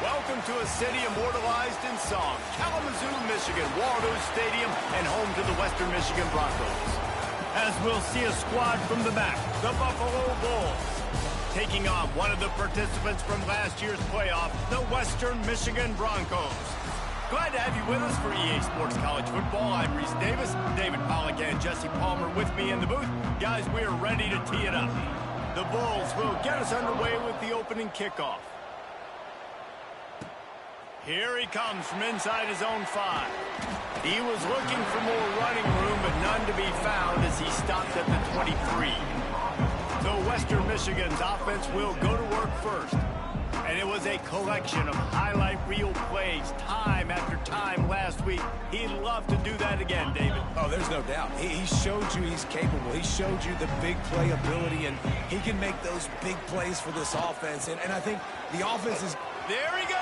Welcome to a city immortalized in song, Kalamazoo, Michigan, Waldo Stadium, and home to the Western Michigan Broncos. As we'll see a squad from the back, the Buffalo Bulls, taking on one of the participants from last year's playoff, the Western Michigan Broncos. Glad to have you with us for EA Sports College Football. I'm Reese Davis, David Pollack and Jesse Palmer with me in the booth. Guys, we are ready to tee it up. The Bulls will get us underway with the opening kickoff. Here he comes from inside his own 5. He was looking for more running room, but none to be found as he stopped at the 23. So Western Michigan's offense will go to work first. And it was a collection of highlight reel plays time after time last week. He'd love to do that again, David. Oh, there's no doubt. He showed you he's capable. He showed you the big play ability, and he can make those big plays for this offense. And I think the offense is... There he goes!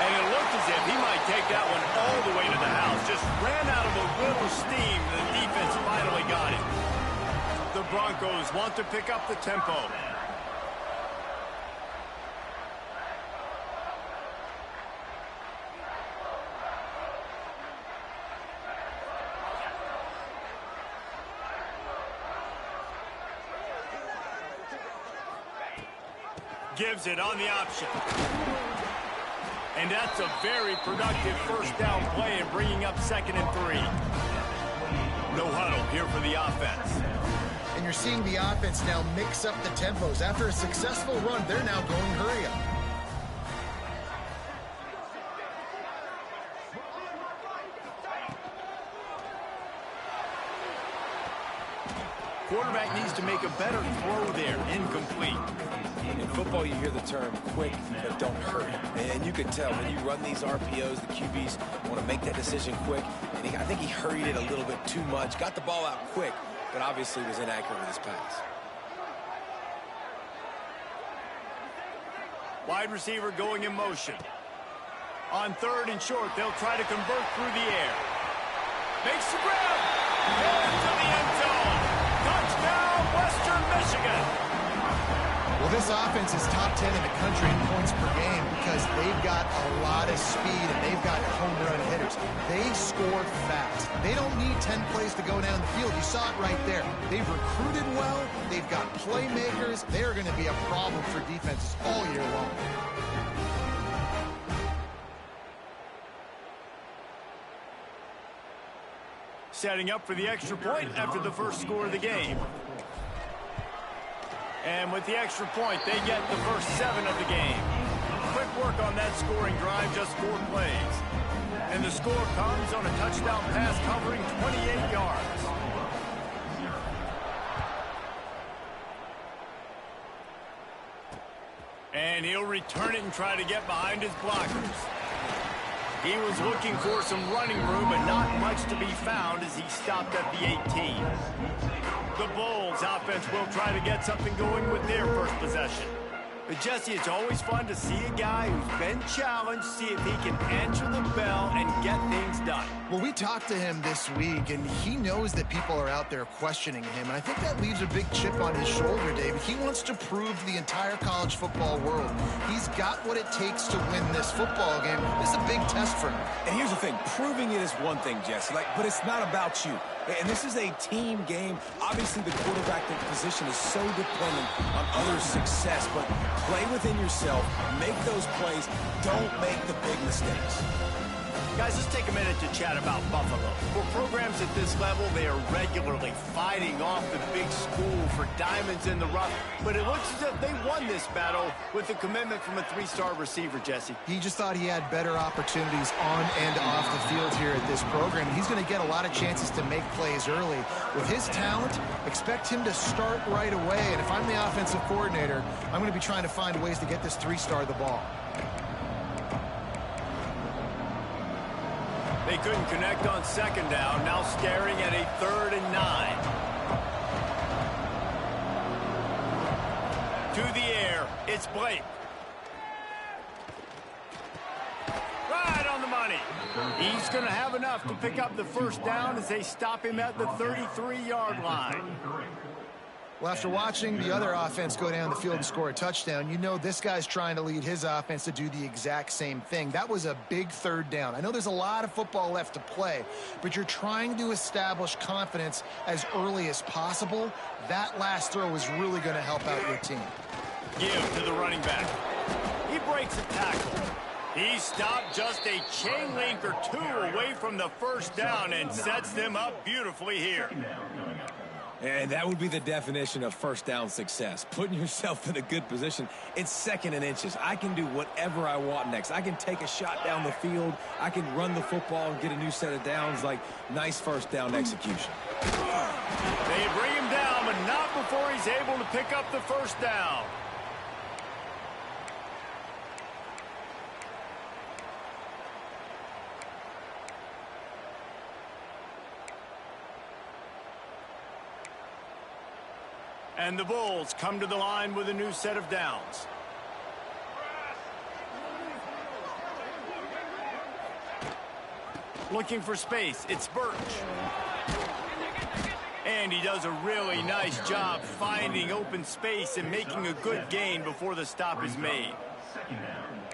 And it looked as if he might take that one all the way to the house. Just ran out of a little steam. The defense finally got it. The Broncos want to pick up the tempo. Gives it on the option. And that's a very productive first down play and bringing up 2nd and 3. No huddle here for the offense. And you're seeing the offense now mix up the tempos. After a successful run, they're now going hurry up. Quarterback needs to make a better throw there. Incomplete. In football, you hear the term quick, but don't hurry. And you can tell when you run these RPOs, the QBs want to make that decision quick. And I think he hurried it a little bit too much. Got the ball out quick, but obviously was inaccurate with his pass. Wide receiver going in motion. On 3rd and short, they'll try to convert through the air. Makes the grab. Into the end zone. Touchdown, Western Michigan. Well, this offense is top 10 in the country in points per game because they've got a lot of speed and they've got home run hitters. They score fast. They don't need 10 plays to go down the field. You saw it right there. They've recruited well. They've got playmakers. They're going to be a problem for defenses all year long. Setting up for the extra point after the first score of the game. And with the extra point, they get the first 7 of the game. Quick work on that scoring drive, just 4 plays. And the score comes on a touchdown pass covering 28 yards. And he'll return it and try to get behind his blockers. He was looking for some running room, but not much to be found as he stopped at the 18. The Bulls offense will try to get something going with their first possession. But Jesse, it's always fun to see a guy who's been challenged, see if he can answer the bell and get things done. Well, we talked to him this week, and he knows that people are out there questioning him, and I think that leaves a big chip on his shoulder, David. He wants to prove to the entire college football world he's got what it takes to win this football game. This is a big test for him. And here's the thing. Proving it is one thing, Jesse, but it's not about you. And this is a team game. Obviously, the quarterback position is so dependent on others' success, but play within yourself, make those plays, don't make the big mistakes. Guys, let's take a minute to chat about Buffalo. For programs at this level, they are regularly fighting off the big school for diamonds in the rough, but it looks as if they won this battle with the commitment from a 3-star receiver, Jesse. He just thought he had better opportunities on and off the field here at this program. He's going to get a lot of chances to make plays early. With his talent, expect him to start right away, and if I'm the offensive coordinator, I'm going to be trying to find ways to get this 3-star the ball. They couldn't connect on 2nd down, now staring at a 3rd and 9. To the air, it's Blake. Right on the money. He's going to have enough to pick up the first down as they stop him at the 33-yard line. Well, after watching the other offense go down the field and score a touchdown, you know this guy's trying to lead his offense to do the exact same thing. That was a big third down. I know there's a lot of football left to play, but you're trying to establish confidence as early as possible. That last throw is really going to help out your team. Give to the running back. He breaks a tackle. He stopped just a chain link or two away from the first down and sets them up beautifully here. And that would be the definition of first down success. Putting yourself in a good position. It's second and inches. I can do whatever I want next. I can take a shot down the field. I can run the football and get a new set of downs. Like, nice first down execution. They bring him down, but not before he's able to pick up the first down. And the Bulls come to the line with a new set of downs. Looking for space, it's Birch. And he does a really nice job finding open space and making a good gain before the stop is made.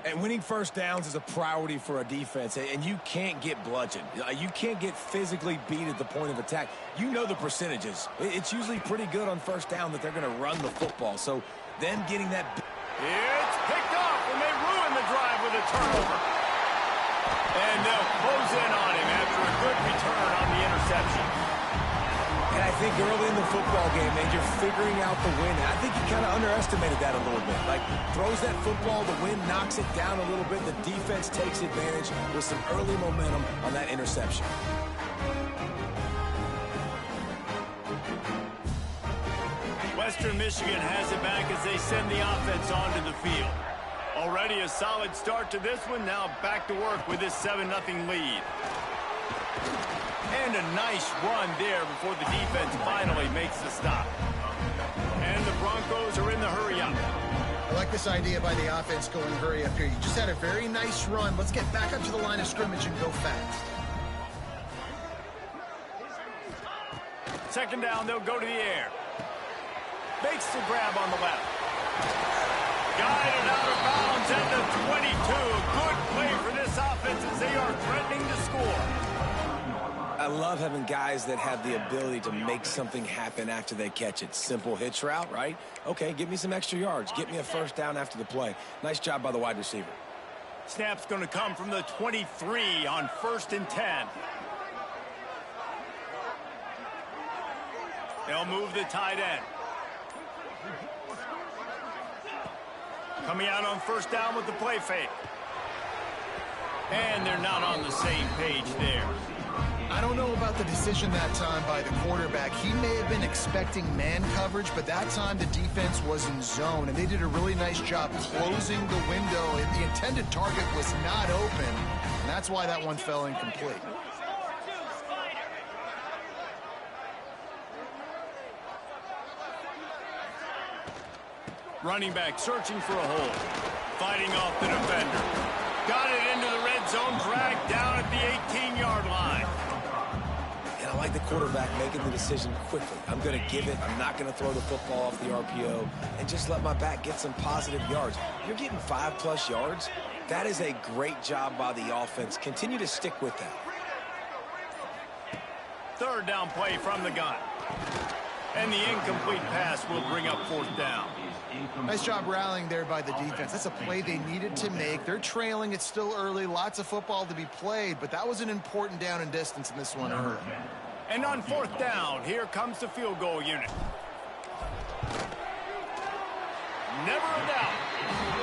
And winning first downs is a priority for a defense, and you can't get bludgeoned. You can't get physically beat at the point of attack. You know the percentages. It's usually pretty good on first down that they're going to run the football. So them getting that... It's picked off, and they ruin the drive with a turnover. And they'll close in on him after a good return on the interception. And I think early in the football game, man, you're figuring out the wind. I think he kind of underestimated that a little bit. Like, throws that football, the wind knocks it down a little bit. The defense takes advantage with some early momentum on that interception. Western Michigan has it back as they send the offense onto the field. Already a solid start to this one. Now back to work with this 7-0 lead. And a nice run there before the defense finally makes the stop. And the Broncos are in the hurry-up. I like this idea by the offense going hurry up here. You just had a very nice run. Let's get back up to the line of scrimmage and go fast. Second down, they'll go to the air. Makes the grab on the left. Guided out of bounds at the 22. Good play for this offense as they are threatening to score. I love having guys that have the ability to make something happen after they catch it. Simple hitch route, right? Okay, give me some extra yards. Get me a first down after the play. Nice job by the wide receiver. Snap's going to come from the 23 on 1st and 10. They'll move the tight end. Coming out on first down with the play fake. And they're not on the same page there. I don't know about the decision that time by the quarterback. He may have been expecting man coverage, but that time the defense was in zone, and they did a really nice job closing the window. The intended target was not open, and that's why that one fell incomplete. Running back searching for a hole. Fighting off the defender. Got it into the red zone, dragged down at the 18-yard line. And I like the quarterback making the decision quickly. I'm going to give it. I'm not going to throw the football off the RPO and just let my back get some positive yards. You're getting 5+ yards. That is a great job by the offense. Continue to stick with that. Third down play from the gun. And the incomplete pass will bring up 4th down. Nice job rallying there by the defense. That's a play they needed to make. They're trailing. It's still early. Lots of football to be played, but that was an important down and distance in this one early. And on 4th down, here comes the field goal unit. Never a doubt.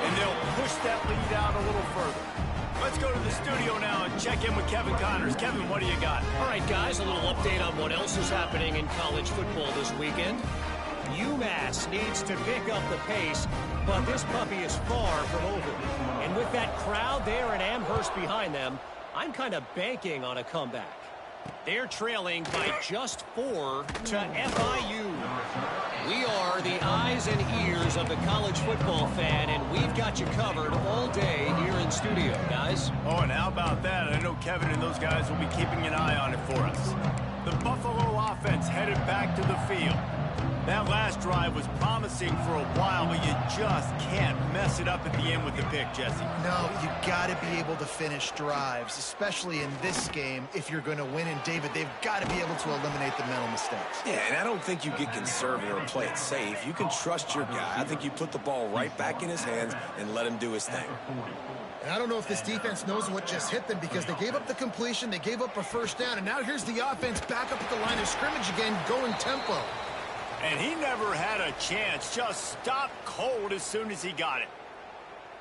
And they'll push that lead out a little further. Let's go to the studio now and check in with Kevin Connors. Kevin, what do you got? All right, guys, a little update on what else is happening in college football this weekend. UMass needs to pick up the pace, but this puppy is far from over. And with that crowd there in Amherst behind them, I'm kind of banking on a comeback. They're trailing by just 4 to FIU. We are the eyes and ears of the college football fan, and we've got you covered all day here in studio, guys. Oh, and how about that? I know Kevin and those guys will be keeping an eye on it for us. The Buffalo offense headed back to the field. That last drive was promising for a while, but you just can't mess it up at the end with the pick, Jesse. No, you got to be able to finish drives, especially in this game if you're going to win. And, David, they've got to be able to eliminate the mental mistakes. Yeah, and I don't think you get conservative or play it safe. You can trust your guy. I think you put the ball right back in his hands and let him do his thing. And I don't know if this defense knows what just hit them because they gave up the completion, they gave up a first down, and now here's the offense back up at the line of scrimmage again, going tempo. And he never had a chance, just stopped cold as soon as he got it.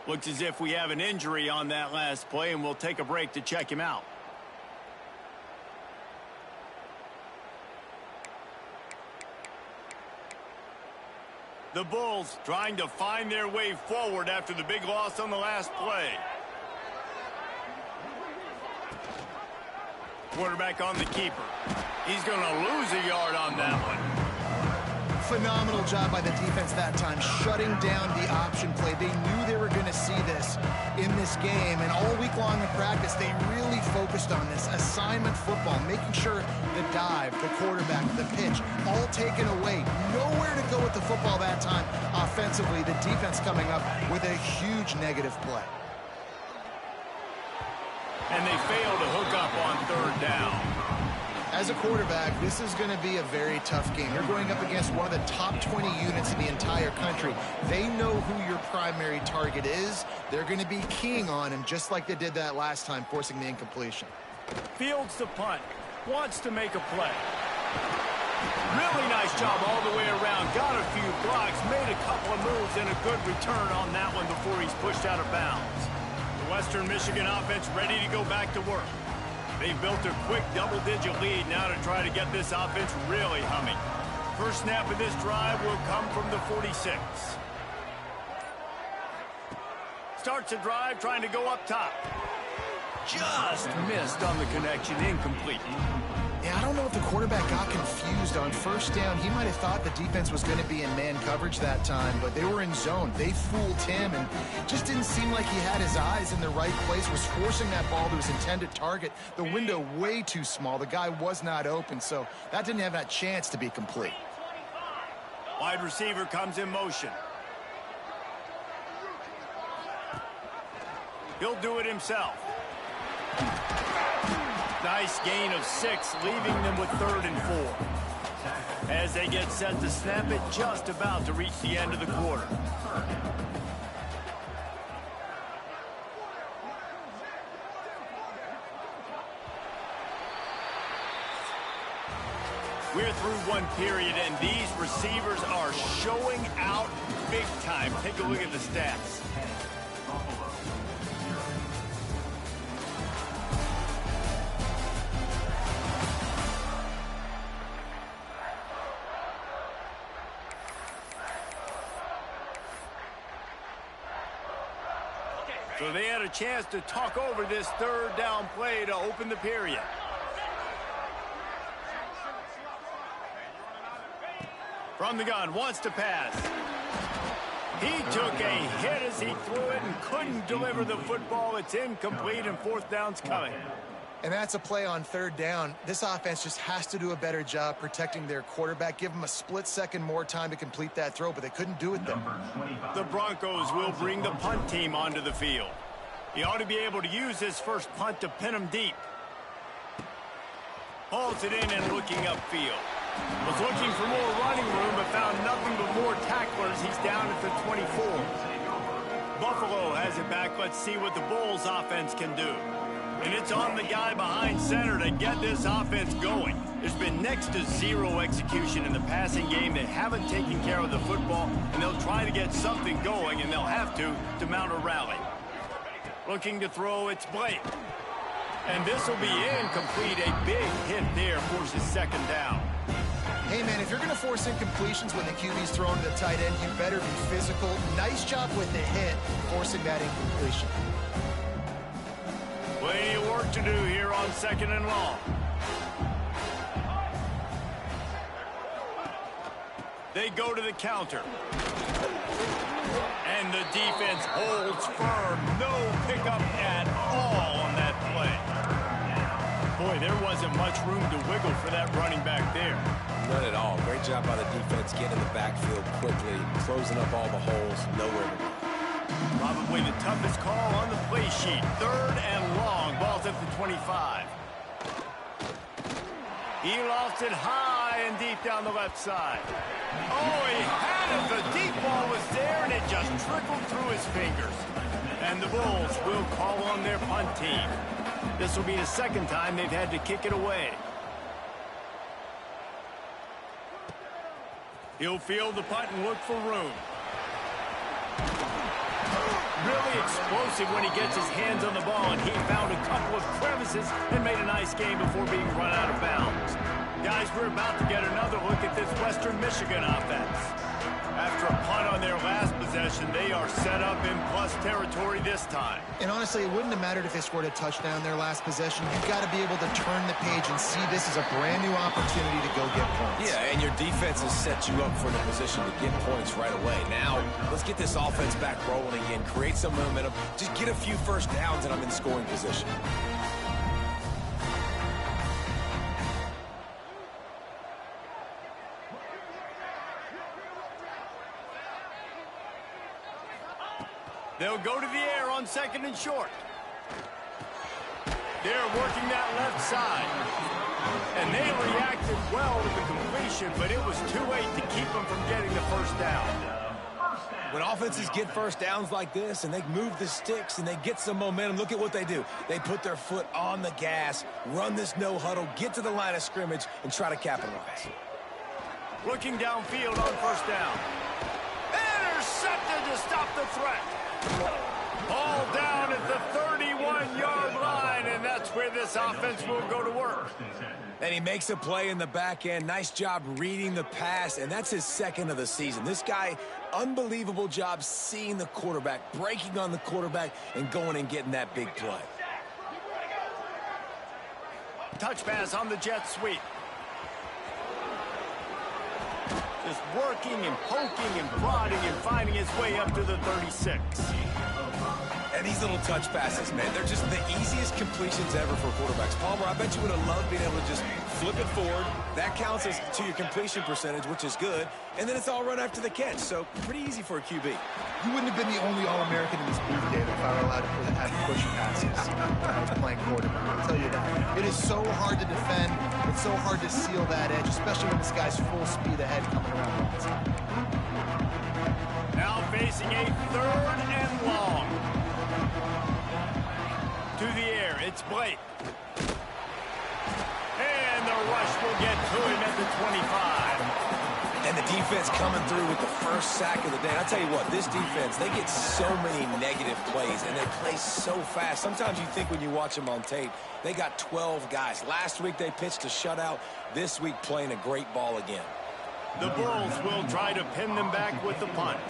Looks as if we have an injury on that last play, and we'll take a break to check him out. The Bulls trying to find their way forward after the big loss on the last play. Quarterback on the keeper. He's going to lose a yard on that one. Phenomenal job by the defense that time, shutting down the option play. They knew they were going to see this in this game, and all week long in practice, they really focused on this assignment football, making sure the dive, the quarterback, the pitch, all taken away. Nowhere to go with the football that time. Offensively, the defense coming up with a huge negative play. And they fail to hook up on third down. As a quarterback, this is going to be a very tough game. You're going up against one of the top 20 units in the entire country. They know who your primary target is. They're going to be keying on him just like they did that last time, forcing the incompletion. Fields the punt. Wants to make a play. Really nice job all the way around. Got a few blocks, made a couple of moves, and a good return on that one before he's pushed out of bounds. The Western Michigan offense ready to go back to work. They've built a quick double-digit lead now to try to get this offense really humming. First snap of this drive will come from the 46. Starts a drive trying to go up top. Just missed on the connection, incomplete. Yeah, I don't know if the quarterback got confused on first down. He might have thought the defense was going to be in man coverage that time, but they were in zone. They fooled him, and just didn't seem like he had his eyes in the right place, was forcing that ball to his intended target. The window way too small. The guy was not open, so that didn't have that chance to be complete. Wide receiver comes in motion. He'll do it himself. Nice gain of 6, leaving them with 3rd and 4. As they get set to snap it, just about to reach the end of the quarter. We're through one period, and these receivers are showing out big time. Take a look at the stats. So they had a chance to talk over this third down play to open the period. From the gun, wants to pass. He took a hit as he threw it and couldn't deliver the football. It's incomplete, and 4th down's coming. And that's a play on 3rd down. This offense just has to do a better job protecting their quarterback. Give them a split second more time to complete that throw, but they couldn't do it there. The Broncos will bring the punt team onto the field. He ought to be able to use his first punt to pin him deep. Hauls it in and looking upfield. Was looking for more running room, but found nothing but more tacklers. He's down at the 24. Buffalo has it back. Let's see what the Bulls offense can do. And it's on the guy behind center to get this offense going. There's been next to 0 execution in the passing game. They haven't taken care of the football, and they'll try to get something going, and they'll have to mount a rally. Looking to throw, it's Blake. And this will be incomplete. A big hit there forces 2nd down. Hey, man, if you're going to force incompletions when the QB's thrown to the tight end, you better be physical. Nice job with the hit, forcing that incompletion. Plenty of work to do here on 2nd and long. They go to the counter. And the defense holds firm. No pickup at all on that play. Boy, there wasn't much room to wiggle for that running back there. None at all. Great job by the defense getting in the backfield quickly, closing up all the holes, nowhere to go. Probably the toughest call on the play sheet. 3rd and long. Ball's at the 25. He lost it high and deep down the left side. Oh, he had it. The deep ball was there, and it just trickled through his fingers. And the Bulls will call on their punt team. This will be the second time they've had to kick it away. He'll field the punt and look for room. Really explosive when he gets his hands on the ball, and he found a couple of crevices and made a nice game before being run out of bounds. Guys, we're about to get another look at this Western Michigan offense. After a punt on their last possession, they are set up in plus territory this time. And honestly, it wouldn't have mattered if they scored a touchdown their last possession. You've got to be able to turn the page and see this as a brand new opportunity to go get points. Yeah, and your defense has set you up for the position to get points right away. Now, let's get this offense back rolling again, create some momentum, just get a few first downs, and I'm in scoring position. They'll go to the air on 2nd and short. They're working that left side. And they reacted well to the completion, but it was too late to keep them from getting the first down. When offenses get first downs like this and they move the sticks and they get some momentum, look at what they do. They put their foot on the gas, run this no huddle, get to the line of scrimmage, and try to capitalize. Looking downfield on 1st down. Intercepted to stop the threat. Ball down at the 31-yard line, and that's where this offense will go to work. And he makes a play in the back end. Nice job reading the pass, and that's his 2nd of the season. This guy, unbelievable job seeing the quarterback, breaking on the quarterback, and going and getting that big play. Touch pass on the jet sweep. Just working and poking and prodding and finding his way up to the 36. And these little touch passes, man, they're just the easiest completions ever for quarterbacks. Palmer, I bet you would have loved being able to just flip it forward. That counts as to your completion percentage, which is good. And then it's all run after the catch, so pretty easy for a QB. You wouldn't have been the only All-American in this booth, David, if I were allowed to have push passes when I was playing quarterback. I'll tell you that. It is so hard to defend. It's so hard to seal that edge, especially when this guy's full speed ahead coming around the outside. Now facing a 3rd and long. To the air, it's Blake. And the rush will get to him at the 25. And the defense coming through with the first sack of the day. And I'll tell you what, this defense, they get so many negative plays, and they play so fast. Sometimes you think when you watch them on tape, they got 12 guys. Last week they pitched a shutout. This week playing a great ball again. The Bulls will try to pin them back with the punt.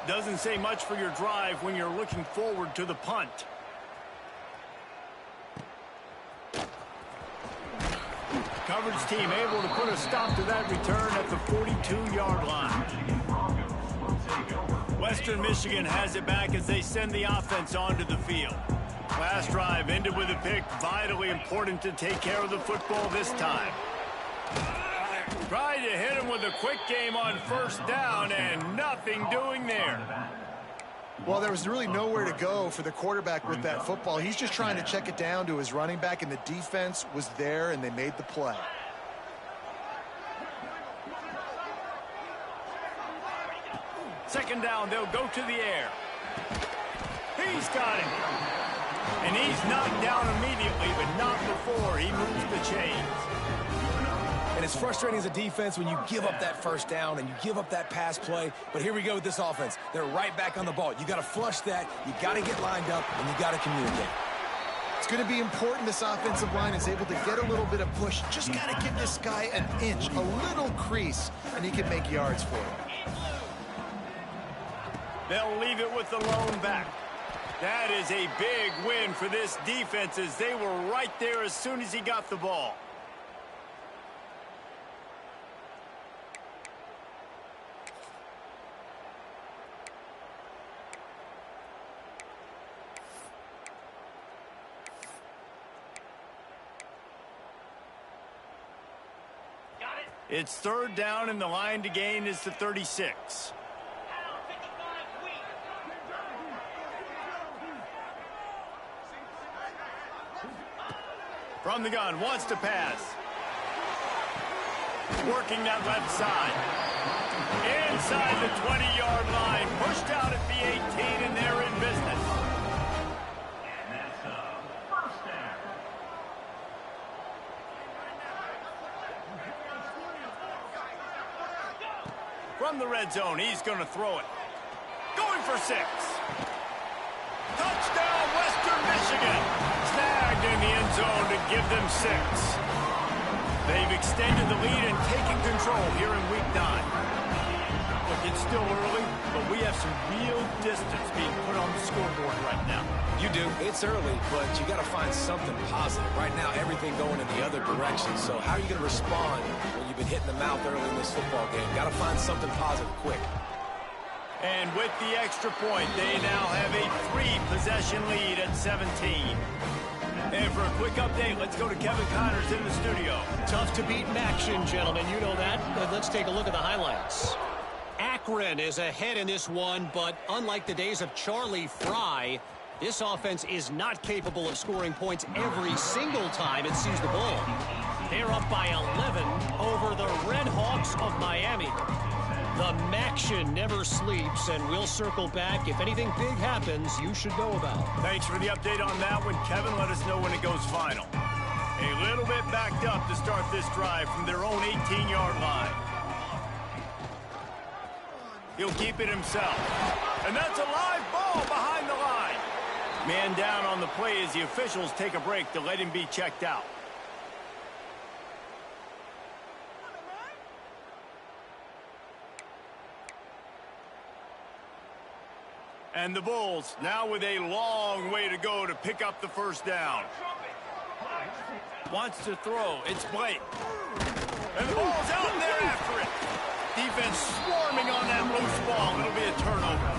Doesn't say much for your drive when you're looking forward to the punt. Coverage team able to put a stop to that return at the 42-yard line. Western Michigan has it back as they send the offense onto the field. Last drive ended with a pick. Vitally important to take care of the football this time. Tried to hit him with a quick game on 1st down, and nothing doing there. Well, there was really nowhere to go for the quarterback with that football. He's just trying to check it down to his running back, and the defense was there, and they made the play. Second down, they'll go to the air. He's got it. And he's knocked down immediately, but not before he moves the chains. And it's frustrating as a defense when you give up that first down and you give up that pass play. But here we go with this offense. They're right back on the ball. You got to flush that. You got to get lined up, and you got to communicate. It's going to be important this offensive line is able to get a little bit of push. Just got to give this guy an inch, a little crease, and he can make yards for it. They'll leave it with the lone back. That is a big win for this defense as they were right there as soon as he got the ball. It's third down, and the line to gain is the 36. From the gun, wants to pass. Working that left side. Inside the 20-yard line. Pushed out at the 18, and they're in business. And that's a first down. From the red zone, he's going to throw it. Going for 6. Touchdown, Western Michigan. Snagged in the end zone to give them 6. They've extended the lead and taken control here in week 9. Look, it's still early, but we have some real distance being put on the scoreboard right now. You do. It's early, but you got to find something positive. Right now, everything going in the other direction. So how are you going to respond when you've been hitting the mouth early in this football game? Got to find something positive quick. And with the extra point, they now have a 3-possession lead at 17. And for a quick update, let's go to Kevin Connors in the studio. Tough to beat in action, gentlemen. You know that. But let's take a look at the highlights. Akron is ahead in this one, but unlike the days of Charlie Fry, this offense is not capable of scoring points every single time it sees the ball. They're up by 11 over the Red Hawks of Miami. The Maction never sleeps, and we'll circle back. If anything big happens, you should know about. Thanks for the update on that one, Kevin. Let us know when it goes final. A little bit backed up to start this drive from their own 18-yard line. He'll keep it himself. And that's a live ball behind the line. Man down on the play as the officials take a break to let him be checked out. And the Bulls now with a long way to go to pick up the first down. Wants to throw. It's Blake. And the ball's out there after it. Defense swarming on that loose ball. It'll be a turnover.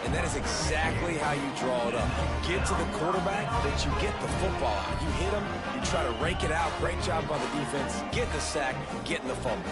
And that is exactly how you draw it up. You get to the quarterback, but you get the football out. You hit him, you try to rake it out. Great job by the defense. Get the sack, getting the fumble.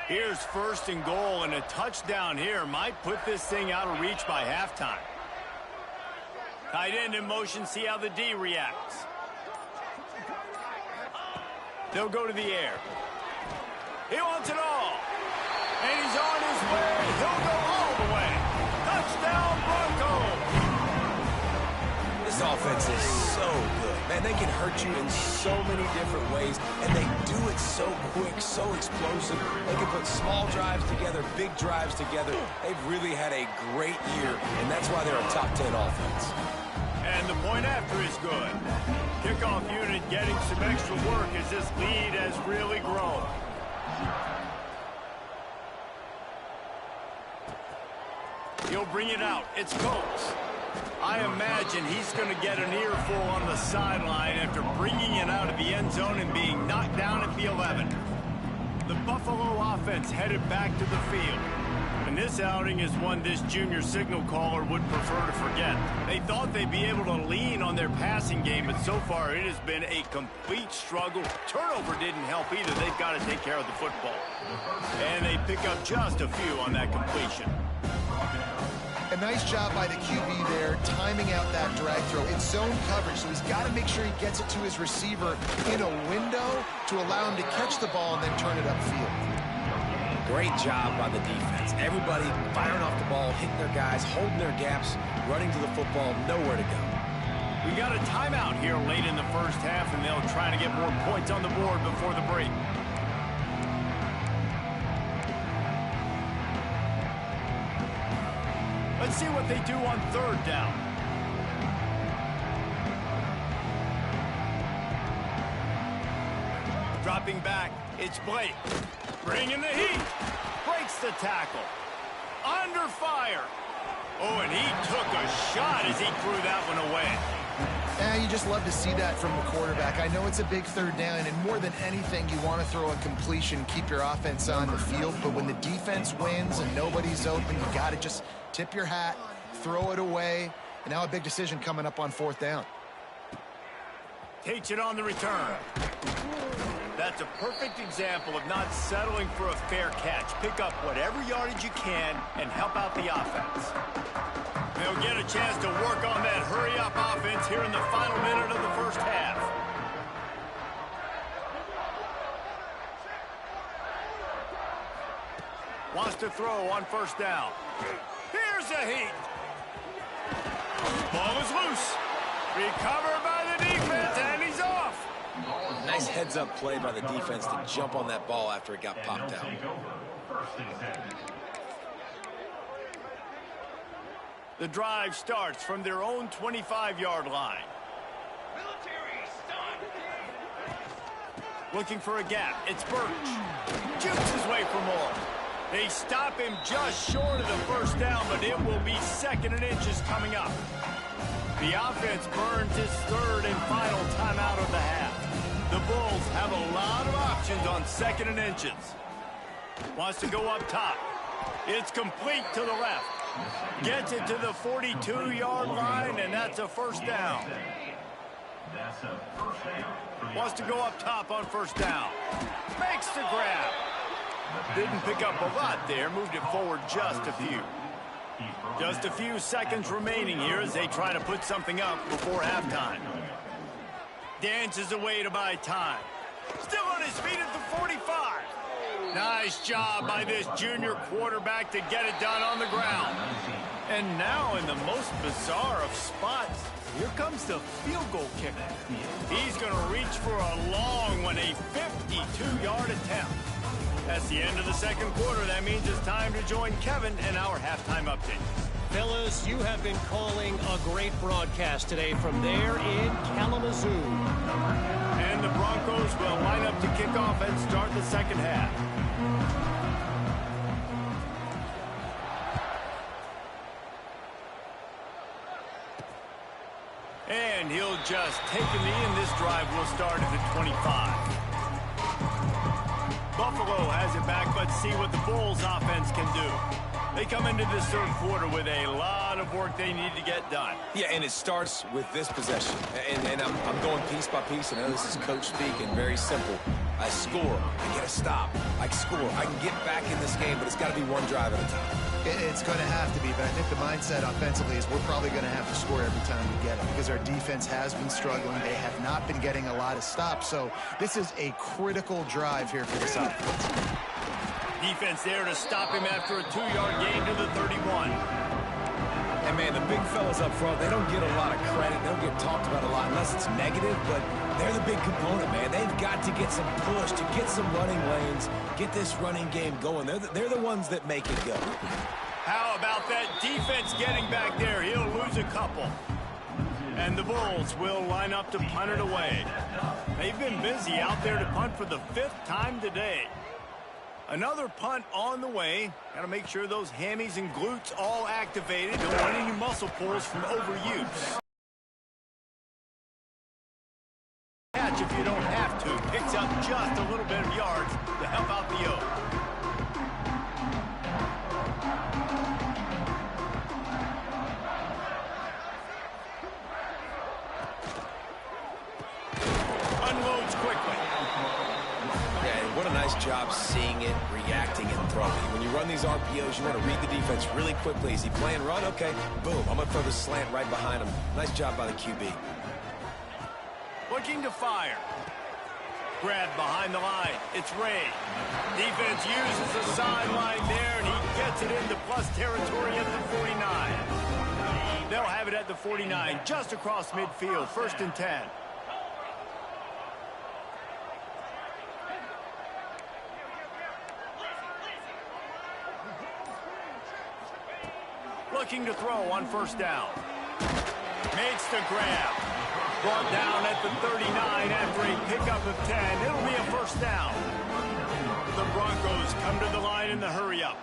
Here's first and goal, and a touchdown here might put this thing out of reach by halftime. Tight end in motion, see how the D reacts. They'll go to the air. He wants it all. And he's on his way. He'll go all the way. Touchdown, Broncos. This offense is so good. Man, they can hurt you in so many different ways, and they do it so quick, so explosive. They can put small drives together, big drives together. They've really had a great year, and that's why they're a top 10 offense. And the point after is good. Kickoff unit getting some extra work as this lead has really grown. He'll bring it out. It's Coates. I imagine he's going to get an earful on the sideline after bringing it out of the end zone and being knocked down at the 11. The Buffalo offense headed back to the field. And this outing is one this junior signal caller would prefer to forget. They thought they'd be able to lean on their passing game, but so far it has been a complete struggle. Turnover didn't help either. They've got to take care of the football. And they pick up just a few on that completion. A nice job by the QB there, timing out that drag throw. It's zone coverage, so he's got to make sure he gets it to his receiver in a window to allow him to catch the ball and then turn it upfield. Great job by the defense. Everybody firing off the ball, hitting their guys, holding their gaps, running to the football, nowhere to go. We got a timeout here late in the first half, and they'll try to get more points on the board before the break. Let's see what they do on third down. Dropping back, it's Blake. Bringing the heat. Breaks the tackle. Under fire. Oh, and he took a shot as he threw that one away. Yeah, you just love to see that from the quarterback. I know it's a big third down, and more than anything, you want to throw a completion, keep your offense on the field. But when the defense wins and nobody's open, you got to just tip your hat, throw it away. And now a big decision coming up on fourth down. Takes it on the return. That's a perfect example of not settling for a fair catch. Pick up whatever yardage you can and help out the offense. They'll get a chance to work on that hurry-up offense here in the final minute of the first half. Wants to throw on first down. Here's a heat. Ball is loose. Recovered by the defense, and he's off. Nice heads-up play by the defense to jump on that ball after it got popped out. The drive starts from their own 25-yard line. Looking for a gap. It's Birch. Jukes his way for more. They stop him just short of the first down, but it will be second and inches coming up. The offense burns its third and final timeout of the half. The Bulls have a lot of options on second and inches. Wants to go up top. It's complete to the left. Gets it to the 42-yard line, and that's a first down. Wants to go up top on first down. Makes the grab. Didn't pick up a lot there. Moved it forward just a few. Just a few seconds remaining here as they try to put something up before halftime. Dances away to buy time. Still on his feet at the 45. Nice job by this junior quarterback to get it done on the ground. And now in the most bizarre of spots, here comes the field goal kicker. He's going to reach for a long one, a 52-yard attempt. That's the end of the second quarter. That means it's time to join Kevin and our halftime update. Fellas, you have been calling a great broadcast today from there in Kalamazoo. And the Broncos will line up to kick off and start the second half. And he'll just take a knee, and this drive will start at the 25. Buffalo has it back, but see what the Bulls offense can do. They come into this third quarter with a lot of work they need to get done. Yeah, and it starts with this possession. And I'm going piece by piece. I know this is coach speak and very simple. I score. I get a stop. I score. I can get back in this game, but it's got to be one drive at a time. It's going to have to be, but I think the mindset offensively is we're probably going to have to score every time we get it because our defense has been struggling. They have not been getting a lot of stops, so this is a critical drive here for this offense. Defense there to stop him after a 2-yard gain to the 31. And, man, the big fellas up front, they don't get a lot of credit. They don't get talked about a lot unless it's negative, but they're the big component, man. They've got to get some push, to get some running lanes, get this running game going. They're the ones that make it go. How about that defense getting back there? He'll lose a couple. And the Bulls will line up to punt it away. They've been busy out there to punt for the 5th time today. Another punt on the way. Got to make sure those hammies and glutes all activated. Don't want any muscle pulls from overuse. Catch if you don't have to. Picks up just a little bit of yards to help out the O. Unloads quickly. What a nice job seeing it, reacting, and throwing. When you run these RPOs, you want to read the defense really quickly. Is he playing run? Okay, boom. I'm going to throw the slant right behind him. Nice job by the QB. Looking to fire. Grab behind the line. It's Ray. Defense uses the sideline there, and he gets it into plus territory at the 49. They'll have it at the 49, just across midfield, 1st and 10. Looking to throw on first down. Makes the grab. Brought down at the 39 after a pickup of 10. It'll be a first down. The Broncos come to the line in the hurry-up.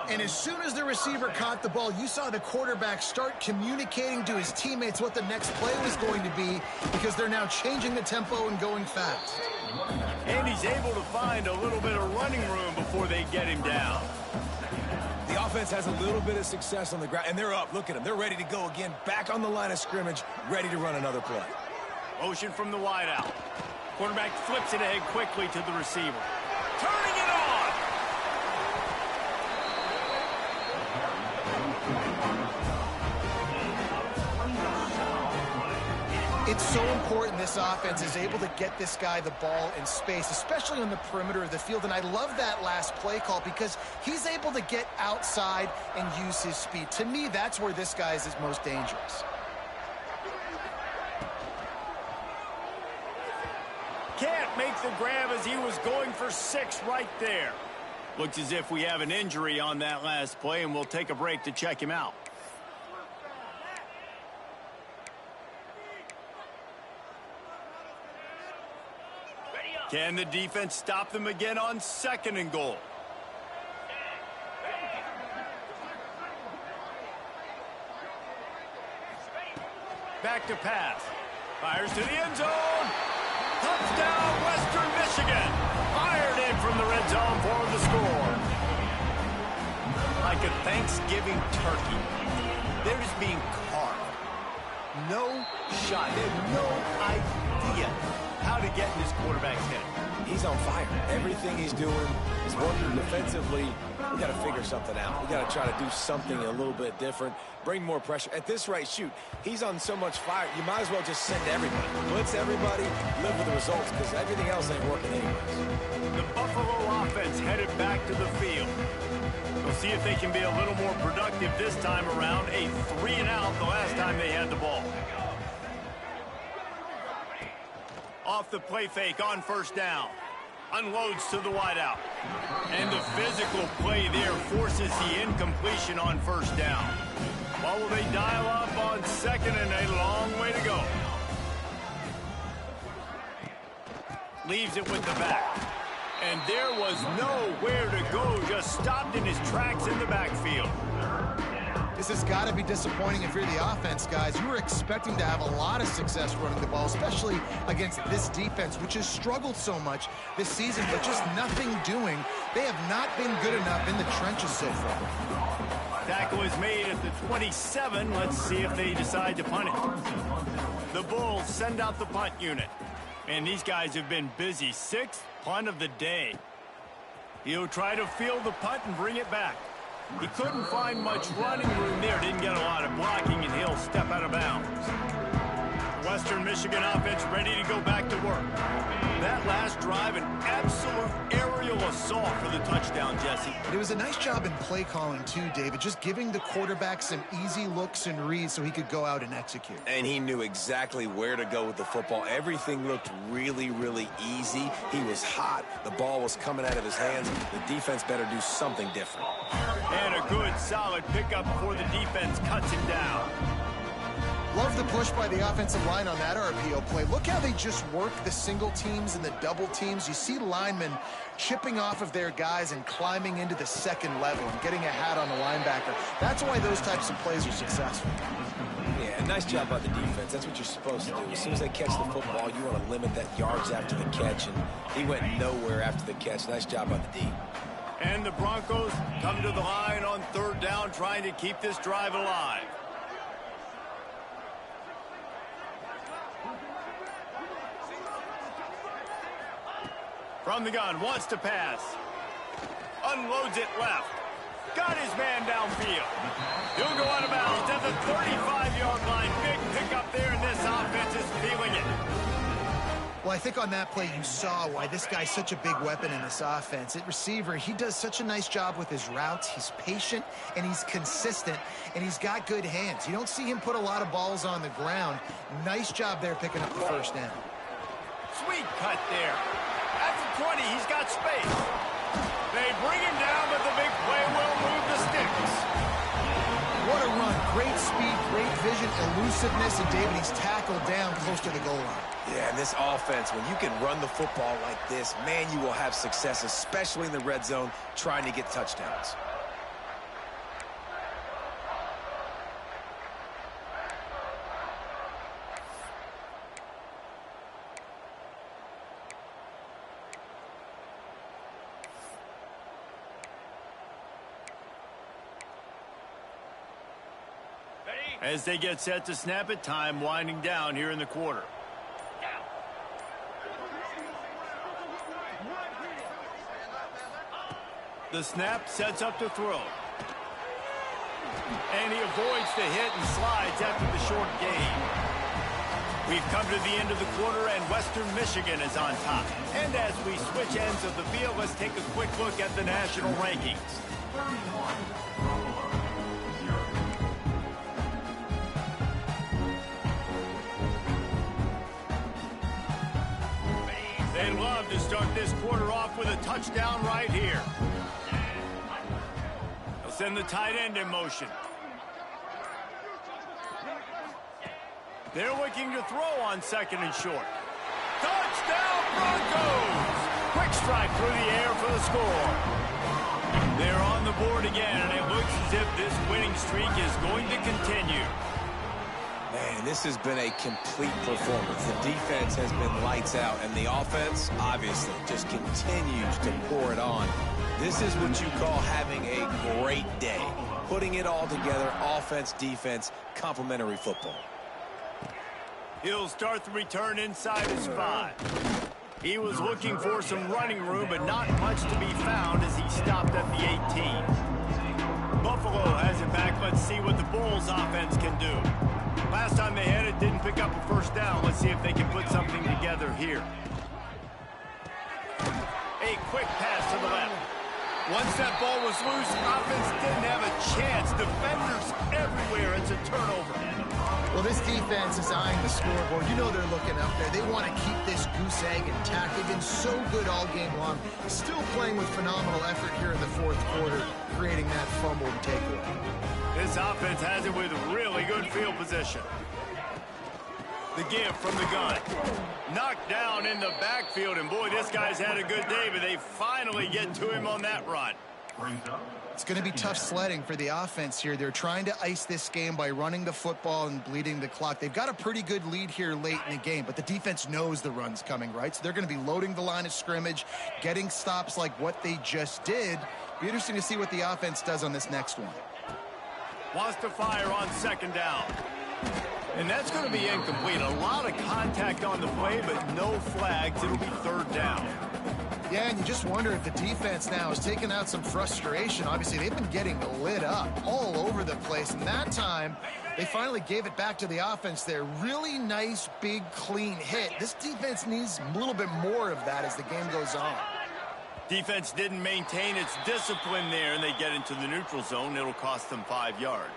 And as soon as the receiver caught the ball, you saw the quarterback start communicating to his teammates what the next play was going to be, because they're now changing the tempo and going fast. And he's able to find a little bit of running room before they get him down. The offense has a little bit of success on the ground, and they're up. Look at them. They're ready to go again, back on the line of scrimmage, ready to run another play. Motion from the wideout. Quarterback flips it ahead quickly to the receiver. Turning it on! It's so important this offense is able to get this guy the ball in space, especially on the perimeter of the field. And I love that last play call because he's able to get outside and use his speed. To me, that's where this guy is most dangerous. Can't make the grab as he was going for 6 right there. Looks as if we have an injury on that last play, and we'll take a break to check him out. Can the defense stop them again on 2nd and goal? Back to pass. Fires to the end zone. Touchdown, Western Michigan. Fired in from the red zone for the score. Like a Thanksgiving turkey, they're just being carved. No shot. They have no idea how to get in this quarterback's head. He's on fire. Everything he's doing is working defensively. We got to figure something out. We got to try to do something a little bit different, bring more pressure. At this rate, shoot, he's on so much fire, you might as well just send everybody. Blitz everybody, live with the results, because everything else ain't working anyways. The Buffalo offense headed back to the field. We'll see if they can be a little more productive this time around. A 3-and-out the last time they had the ball. Off the play fake on 1st down. Unloads to the wideout. And the physical play there forces the incompletion on 1st down. What will they dial up on 2nd and a long way to go? Leaves it with the back. And there was nowhere to go, just stopped in his tracks in the backfield. This has got to be disappointing if you're the offense, guys. You were expecting to have a lot of success running the ball, especially against this defense, which has struggled so much this season, but just nothing doing. They have not been good enough in the trenches so far. Tackle is made at the 27. Let's see if they decide to punt it. The Bulls send out the punt unit. And these guys have been busy. 6th punt of the day. He'll try to field the punt and bring it back. He couldn't find much running room there. Didn't get a lot of blocking, and he'll step out of bounds. Western Michigan offense ready to go back to work. That last drive, an absolute aerial assault for the touchdown, Jesse. It was a nice job in play calling, too, David, just giving the quarterback some easy looks and reads so he could go out and execute. And he knew exactly where to go with the football. Everything looked really, really easy. He was hot. The ball was coming out of his hands. The defense better do something different. And a good, solid pickup before the defense cuts him down. Love the push by the offensive line on that RPO play. Look how they just work the single teams and the double teams. You see linemen chipping off of their guys and climbing into the 2nd level and getting a hat on the linebacker. That's why those types of plays are successful. Yeah, nice job by the defense. That's what you're supposed to do. As soon as they catch the football, you want to limit that yards after the catch, and he went nowhere after the catch. Nice job by the D. And the Broncos come to the line on 3rd down, trying to keep this drive alive. From the gun, wants to pass. Unloads it left. Got his man downfield. He'll go out of bounds at the 35-yard line. Big pickup there, and this offense is feeling it. Well, I think on that play you saw why this guy's such a big weapon in this offense. At receiver, he does such a nice job with his routes. He's patient, and he's consistent, and he's got good hands. You don't see him put a lot of balls on the ground. Nice job there picking up the 1st down. Sweet cut there. At the 20, he's got space. They bring him down, but the big play will move the sticks. What a run. Great speed, great vision, elusiveness, and David, he's tackled down close to the goal line. Yeah, and this offense, when you can run the football like this, man, you will have success, especially in the red zone, trying to get touchdowns. As they get set to snap it, time winding down here in the quarter. The snap sets up to throw. And he avoids the hit and slides after the short gain. We've come to the end of the quarter, and Western Michigan is on top. And as we switch ends of the field, let's take a quick look at the national rankings. They'd love to start this quarter off with a touchdown right here. They'll send the tight end in motion. They're looking to throw on second and short. Touchdown Broncos! Quick strike through the air for the score. They're on the board again, and it looks as if this winning streak is going to continue. Man, this has been a complete performance. The defense has been lights out, and the offense, obviously, just continues to pour it on. This is what you call having a great day. Putting it all together, offense, defense, complementary football. He'll start the return inside his 5. He was looking for some running room, but not much to be found as he stopped at the 18. Buffalo has it back. Let's see what the Bulls offense can do. Last time they had it, didn't pick up a first down. Let's see if they can put something together here. A quick pass to the left. Once that ball was loose, offense didn't have a chance. Defenders everywhere. It's a turnover. Well, this defense is eyeing the scoreboard. You know they're looking up there. They want to keep this goose egg intact. They've been so good all game long. Still playing with phenomenal effort here in the fourth quarter, creating that fumble and takeaway. This offense has it with really good field position. The give from the gun. Knocked down in the backfield, and boy, this guy's had a good day, but they finally get to him on that run. It's going to be tough sledding for the offense here. They're trying to ice this game by running the football and bleeding the clock. They've got a pretty good lead here late in the game, but the defense knows the run's coming, right? So they're going to be loading the line of scrimmage, getting stops like what they just did. Be interesting to see what the offense does on this next one. Wants to fire on second down. And that's going to be incomplete. A lot of contact on the play, but no flags. It'll be third down. Yeah, and you just wonder if the defense now is taking out some frustration. Obviously, they've been getting lit up all over the place. And that time, they finally gave it back to the offense there. Really nice, big, clean hit. This defense needs a little bit more of that as the game goes on. Defense didn't maintain its discipline there, and they get into the neutral zone. It'll cost them 5 yards.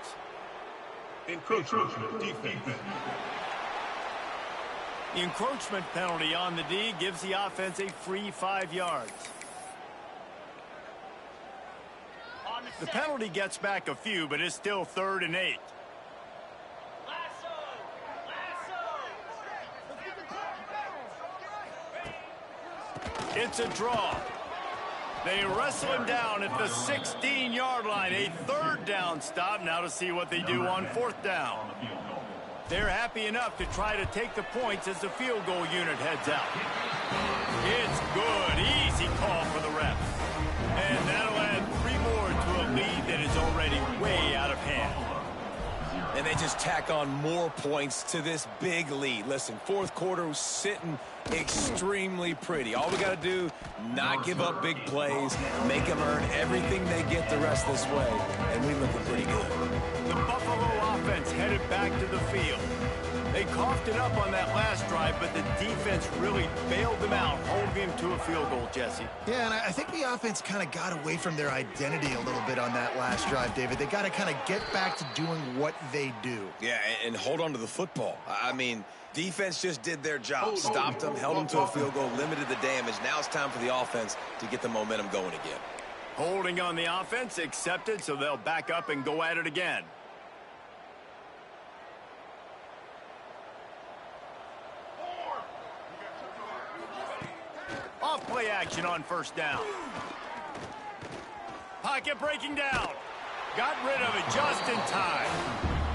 Encroachment defense. The encroachment penalty on the D gives the offense a free 5 yards. The penalty gets back a few, but it's still 3rd and 8. It's a draw. They wrestle him down at the 16-yard line. A 3rd down stop now to see what they do on 4th down. They're happy enough to try to take the points as the field goal unit heads out. It's good. Easy call for the refs. And that'll add 3 more to a lead that is already way out of hand. And they just tack on more points to this big lead. Listen, fourth quarter was sitting extremely pretty. All we got to do, not give up big plays, make them earn everything they get the rest of this way, and we looking pretty good. The Buffalo offense headed back to the field. They coughed it up on that last drive, but the defense really bailed them out, holding him to a field goal, Jesse. Yeah, and I think the offense kind of got away from their identity a little bit on that last drive, David. They got to kind of get back to doing what they do. Yeah, and hold on to the football. I mean, defense just did their job. Stopped them, held them to a field goal, limited the damage. Now it's time for the offense to get the momentum going again. Holding on the offense, accepted, so they'll back up and go at it again. Off play action on 1st down. Pocket breaking down. Got rid of it just in time.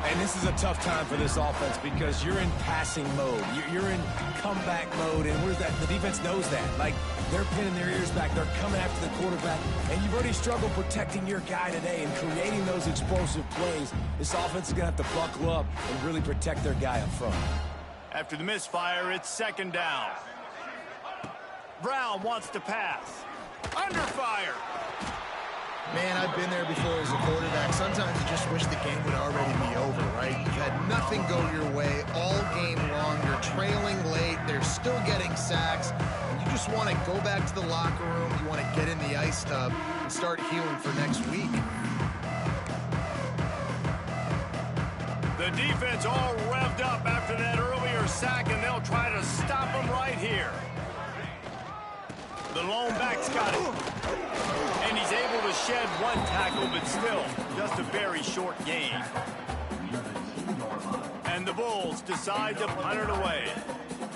And this is a tough time for this offense because you're in passing mode. You're in comeback mode, and where's that? The defense knows that. Like, they're pinning their ears back. They're coming after the quarterback, and you've already struggled protecting your guy today and creating those explosive plays. This offense is going to have to buckle up and really protect their guy up front. After the misfire, it's second down. Brown wants to pass. Under fire. Man, I've been there before as a quarterback. Sometimes you just wish the game would already be over, right? You've had nothing go your way all game long. You're trailing late. They're still getting sacks. And you just want to go back to the locker room. You want to get in the ice tub and start healing for next week. The defense all revved up after that earlier sack, and they'll try to stop them right here. The lone back's got it. And he's able to shed one tackle, but still just a very short gain. And the Bulls decide to punt it away.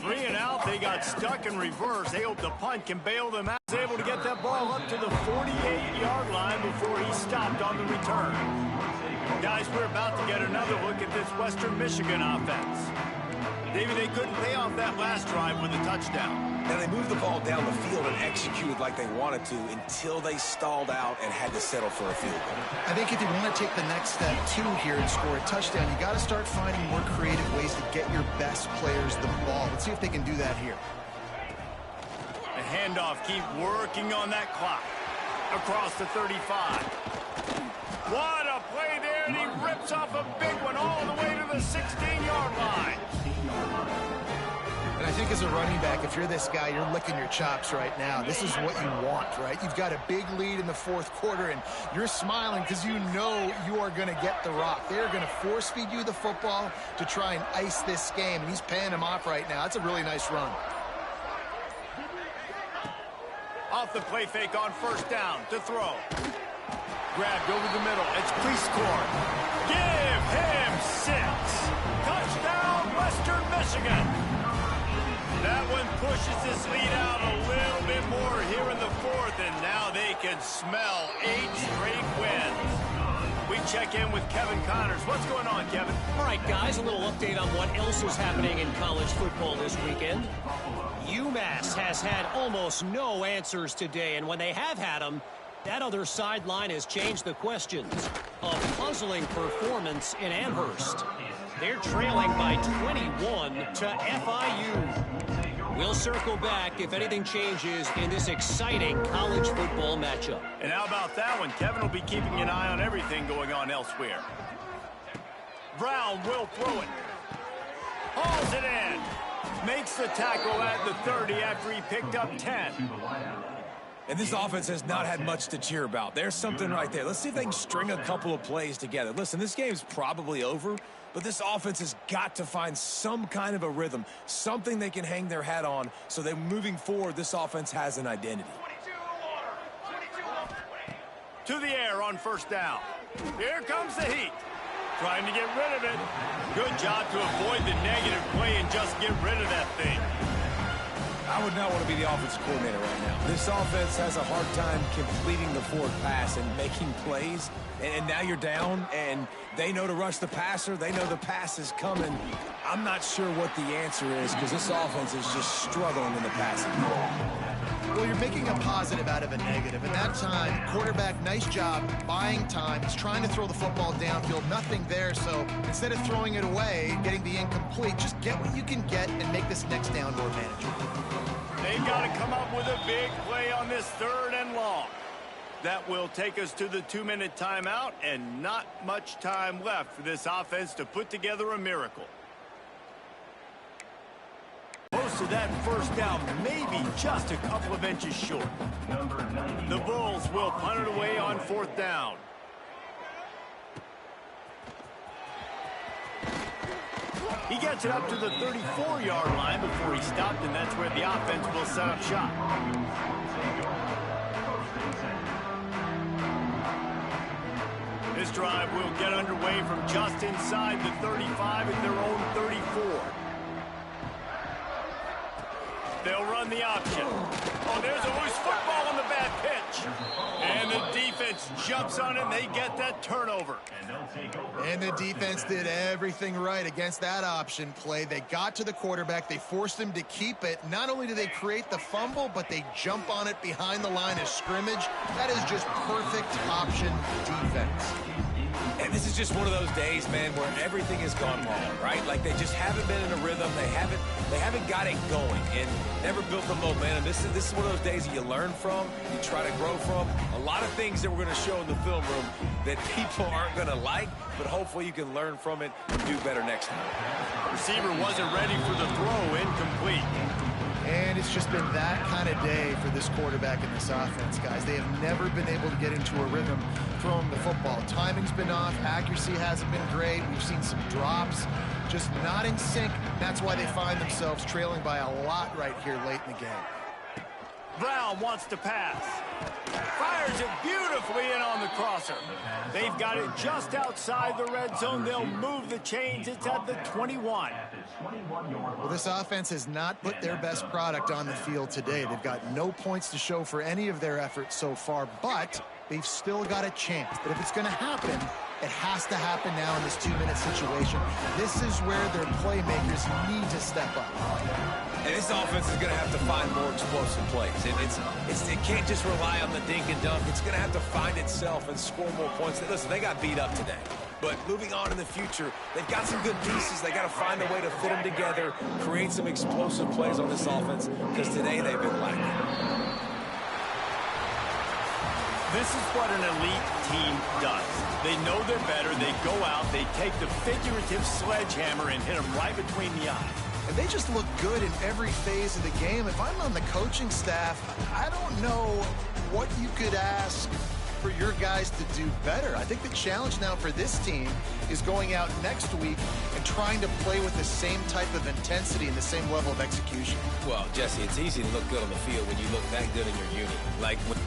3 and out, they got stuck in reverse. They hope the punt can bail them out. He's able to get that ball up to the 48-yard line before he stopped on the return. Guys, we're about to get another look at this Western Michigan offense. Maybe they couldn't pay off that last drive with a touchdown. And they moved the ball down the field and executed like they wanted to until they stalled out and had to settle for a field goal. I think if you want to take the next step, too, here and score a touchdown, you got to start finding more creative ways to get your best players the ball. Let's see if they can do that here. The handoff, keep working on that clock. Across the 35. What a play there, and he rips off a big one all the way to the 16-yard line. And I think as a running back, if you're this guy, you're licking your chops right now. This is what you want, right? You've got a big lead in the fourth quarter, and you're smiling because you know you are going to get the rock. They're going to force-feed you the football to try and ice this game, and he's paying him off right now. That's a really nice run. Off the play fake on first down to throw. Grabbed over the middle. It's Priestcorn. Give him 6. Touchdown, Western Michigan. That one pushes this lead out a little bit more here in the fourth, and now they can smell 8 straight wins. We check in with Kevin Connors. What's going on, Kevin? All right, guys, a little update on what else is happening in college football this weekend. UMass has had almost no answers today, and when they have had them, that other sideline has changed the questions. A puzzling performance in Amherst. They're trailing by 21 to FIU. We'll circle back if anything changes in this exciting college football matchup. And how about that one? Kevin will be keeping an eye on everything going on elsewhere. Brown will throw it. Hauls it in. Makes the tackle at the 30 after he picked up 10. And this offense has not had much to cheer about. There's something right there. Let's see if they can string a couple of plays together. Listen, this game's probably over, but this offense has got to find some kind of a rhythm, something they can hang their hat on so that moving forward, this offense has an identity. To the air on first down. Here comes the heat. Trying to get rid of it. Good job to avoid the negative play and just get rid of that thing. I would not want to be the offensive coordinator right now. This offense has a hard time completing the forward pass and making plays. And now you're down, and they know to rush the passer. They know the pass is coming. I'm not sure what the answer is because this offense is just struggling in the passing. Well, you're making a positive out of a negative. And that time, quarterback, nice job buying time. He's trying to throw the football downfield. Nothing there. So instead of throwing it away, getting the incomplete, just get what you can get and make this next down more manageable. They've got to come up with a big play on this 3rd and long. That will take us to the 2-minute timeout, and not much time left for this offense to put together a miracle. Most of that first down, maybe just a couple of inches short. The Bulls will punt it away on 4th down. He gets it up to the 34-yard line before he stopped, and that's where the offense will set up shop. This drive will get underway from just inside the 35 at their own 34. They'll run the option. Oh, there's a loose football on the bad pitch. And the defense jumps on it, and they get that turnover. And the defense did everything right against that option play. They got to the quarterback. They forced him to keep it. Not only do they create the fumble, but they jump on it behind the line of scrimmage. That is just perfect option defense. And this is just one of those days, man, where everything has gone wrong, right? Like they just haven't been in a rhythm. They haven't got it going and never built the momentum. This is one of those days that you learn from, you try to grow from. A lot of things that we're going to show in the film room that people aren't going to like, but hopefully you can learn from it and do better next time. Receiver wasn't ready for the throw, incomplete. And it's just been that kind of day for this quarterback in this offense, guys. They have never been able to get into a rhythm throwing the football. Timing's been off. Accuracy hasn't been great. We've seen some drops, just not in sync. That's why they find themselves trailing by a lot right here late in the game. Brown wants to pass. Fires it beautifully in on the crosser. They've got it just outside the red zone. They'll move the chains. It's at the 21. Well, this offense has not put their best product on the field today. They've got no points to show for any of their efforts so far, but they've still got a chance. But if it's going to happen, it has to happen now in this 2-minute situation. This is where their playmakers need to step up. And this offense is going to have to find more explosive plays. It can't just rely on the dink and dunk. It's going to have to find itself and score more points. Listen, they got beat up today. But moving on in the future, they've got some good pieces. They got to find a way to fit them together, create some explosive plays on this offense, because today they've been lacking. This is what an elite team does. They know they're better. They go out. They take the figurative sledgehammer and hit them right between the eyes. And they just look good in every phase of the game. If I'm on the coaching staff, I don't know what you could ask for your guys to do better. I think the challenge now for this team is going out next week and trying to play with the same type of intensity and the same level of execution. Well, Jesse, it's easy to look good on the field when you look that good in your unit. Like when